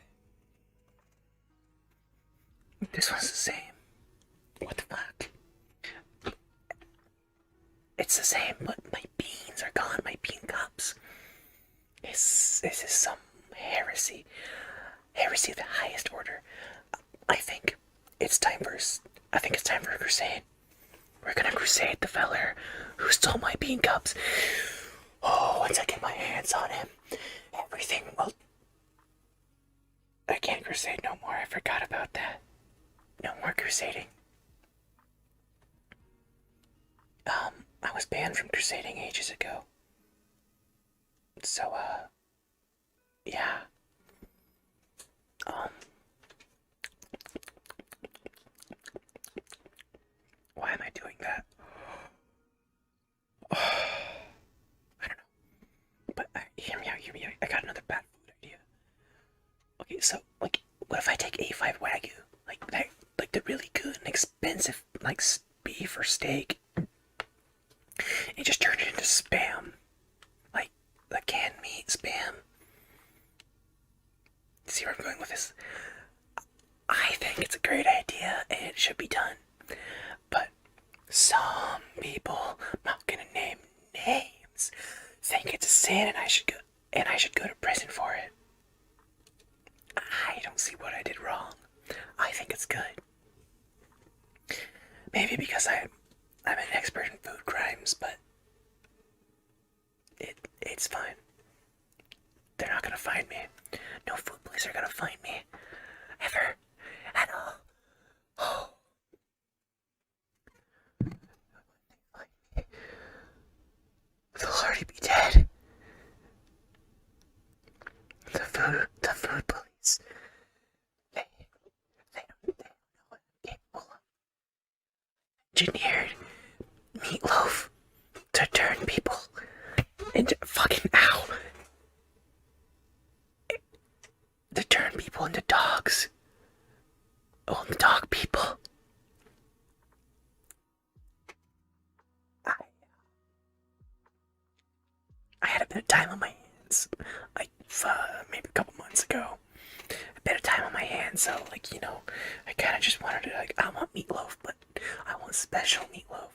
A: This one's the same. What the fuck? It's the same, but my beans are gone. My bean cups. This is some heresy. Heresy of the highest order. I think it's time for a crusade. We're gonna crusade the feller who stole my bean cups. Oh, once I get my hands on him, everything will. I can't crusade no more. I forgot about that. No more crusading. I was banned from crusading ages ago. So, yeah. Why am I doing that? I don't know. But hear me out. I got another bad food idea. Okay, so like, what if I take A5 Wagyu, like that, like the really good and expensive, like beef or steak, and just turn it into spam, like the canned meat spam. See where I'm going with this? I think it's a great idea and it should be done. But some people, I'm not gonna name names, think it's a sin and I should go to prison for it. I don't see what I did wrong. I think it's good. Maybe because I'm an expert in food crimes, but it's fine. They're not gonna find me. No food police are gonna find me. Ever. At all. Oh. They'll already be dead. The food police. They don't know what I'm capable of. Engineered meatloaf to turn people into fucking ow. To turn people into dogs. Oh, the dog people. bit of time on my hands, like maybe a couple months ago. A bit of time on my hands, so like I kind of just wanted to I want meatloaf, but I want special meatloaf.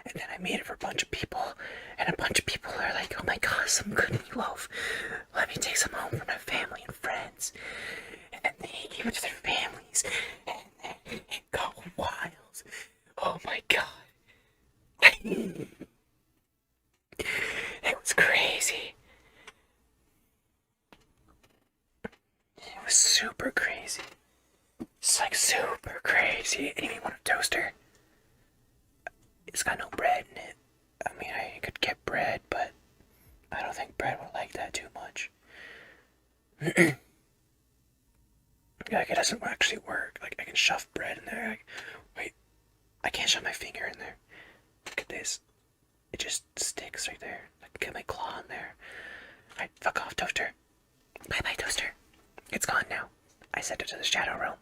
A: And then I made it for a bunch of people, and a bunch of people are like, "Oh my god, some good meatloaf! Let me take some home for my family and friends." And then they gave it to their families, and then it got wild. Oh my god, it was crazy. It was super crazy. It's like super crazy. Anyone want a toaster? It's got no bread in it. I mean, I could get bread, but I don't think bread would like that too much. Like, it doesn't actually work. Like, I can shove bread in there. Like, wait, I can't shove my finger in there. Look at this. It just sticks right there. I can get my claw in there. Alright, fuck off, toaster. Bye bye, toaster. It's gone now. I sent it to the shadow realm.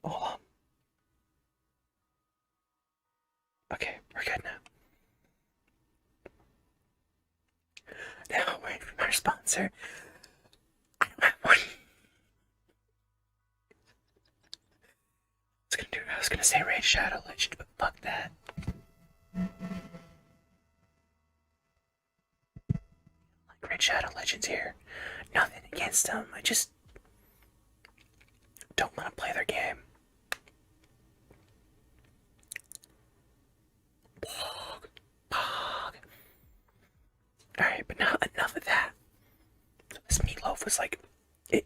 A: Hold on. Okay, we're good now. Now, wait for our sponsor. I don't have one. I was gonna say Raid Shadow Legend, but fuck that. Like Raid Shadow Legends here. Nothing against them. I just don't want to play their game. Pog. Pog. Alright, but now enough of that. This meatloaf was like it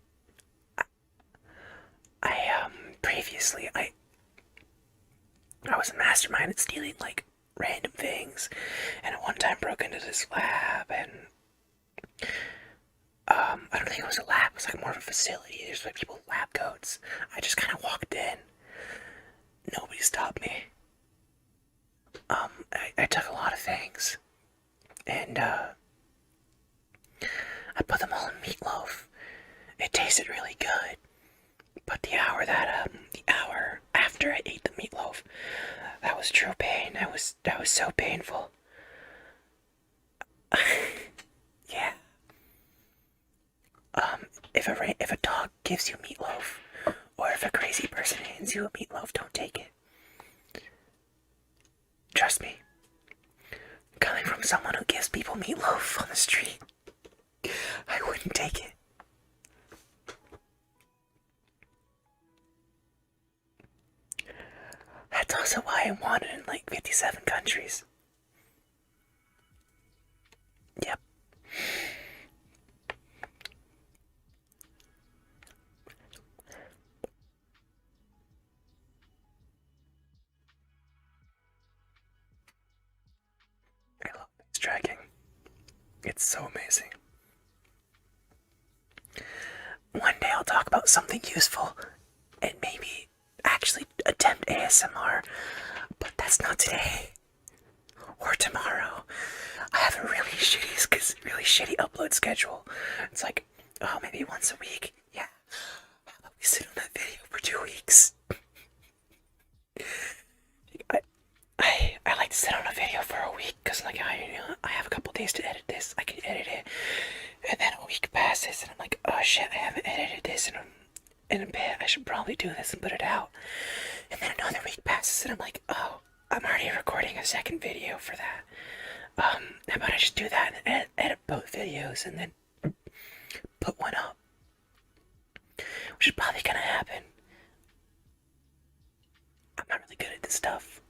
A: previously I was a mastermind at stealing like random things, and at one time broke into this lab, and I don't think it was a lab, it was like more of a facility. There's like people with lab coats. I just kinda walked in. Nobody stopped me. I took a lot of things, and I put them all in meatloaf. It tasted really good. But the hour after I ate the meatloaf, that was true pain. That was so painful. Yeah. If a dog gives you meatloaf, or if a crazy person hands you a meatloaf, don't take it. Trust me. Coming from someone who gives people meatloaf on the street, I wouldn't take it. That's also why I'm wanted in like 57 countries. Yep. I love face tracking. It's so amazing. One day I'll talk about something useful and maybe actually attempt ASMR, but that's not today or tomorrow. I have a really shitty upload schedule. It's like, oh, maybe once a week. Yeah. How about we sit on that video for 2 weeks? I like to sit on a video for a week because like I have a couple days to edit this. I can edit it, and then a week passes, and I'm like, oh shit, I haven't edited this in a bit. I should probably do this and put it out. And then another week passes, and I'm like, oh, I'm already recording a second video for that. How about I just do that and edit both videos and then put one up, which is probably gonna happen. I'm not really good at this stuff.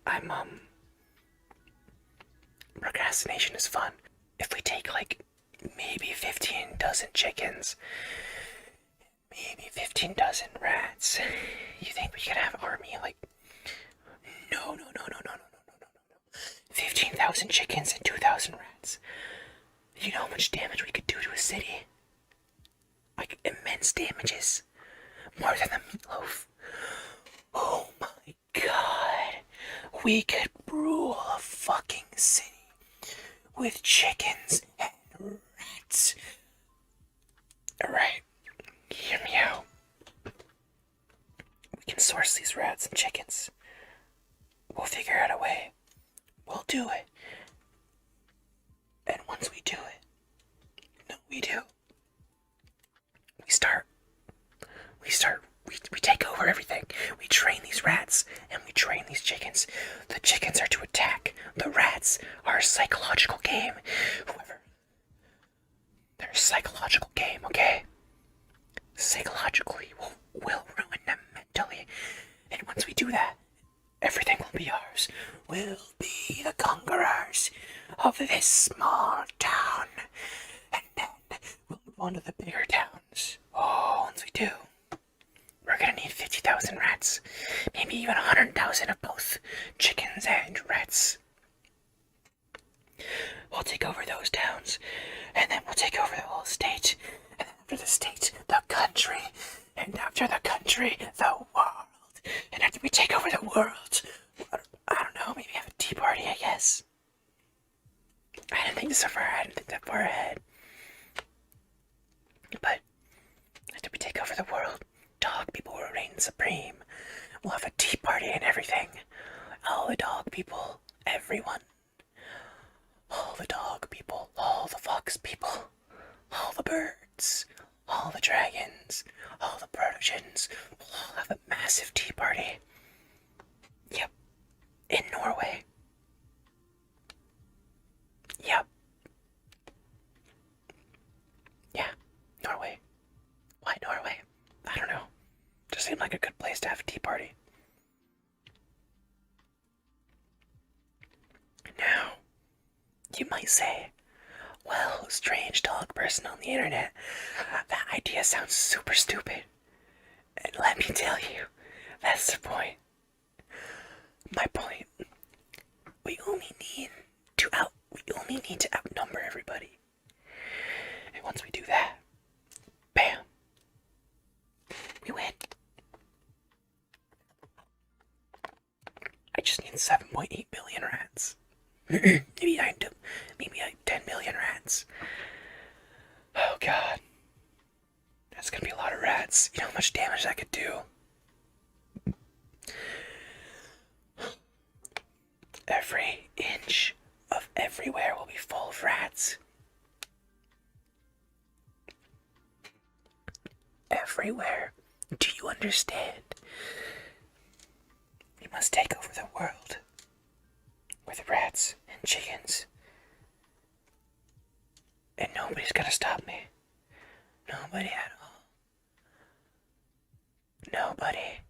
A: Procrastination is fun. If we take like maybe 15 dozen chickens, maybe 15 dozen rats, you think we could have an army like, no. 15,000 chickens and 2,000 rats. You know how much damage we could do to a city? Like immense damages. More than the meatloaf. Oh my god. We could rule a fucking city with chickens and rats. Alright, hear me out. We can source these rats and chickens. We'll figure out a way. We'll do it. And once we do it, no, we do. We start. We take over everything. We train these rats and we train these chickens. The chickens are to attack. The rats are a psychological game. Whoever. They're a psychological game, okay? Psychologically, we'll ruin them mentally. And once we do that, everything will be ours. We'll be the conquerors of this small town. And then we'll move on to the bigger towns. Oh, once we do, we're gonna need 50,000 rats. Maybe even 100,000 of both chickens and rats. We'll take over those towns, and then we'll take over the whole state. And then after the state, the country. And after the country, the world. And after we take over the world, I don't know, maybe have a tea party, I guess. I didn't think that far ahead. But after we take over the world, dog people will reign supreme. We'll have a tea party and everything. All the dog people, everyone. All the dog people, all the fox people, all the birds, all the dragons, all the protogens. We'll all have a massive tea party. Yep. In Norway. Yep. Yeah, Norway. Why Norway? I don't know. Just seemed like a good place to have a tea party. Now, you might say, well, strange dog person on the internet, that idea sounds super stupid. And let me tell you, that's the point. My point. We only need to outnumber everybody. And once we do that, bam, we win. I just need 7.8 billion rats. maybe 10 million rats. Oh god. That's gonna be a lot of rats. You know how much damage that could do? Every inch of everywhere will be full of rats. Everywhere. Do you understand? We must take over the world with rats and chickens. And nobody's gonna stop me. Nobody at all. Nobody.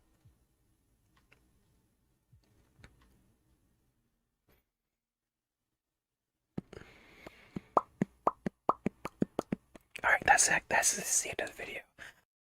A: Alright, that's the end of the video.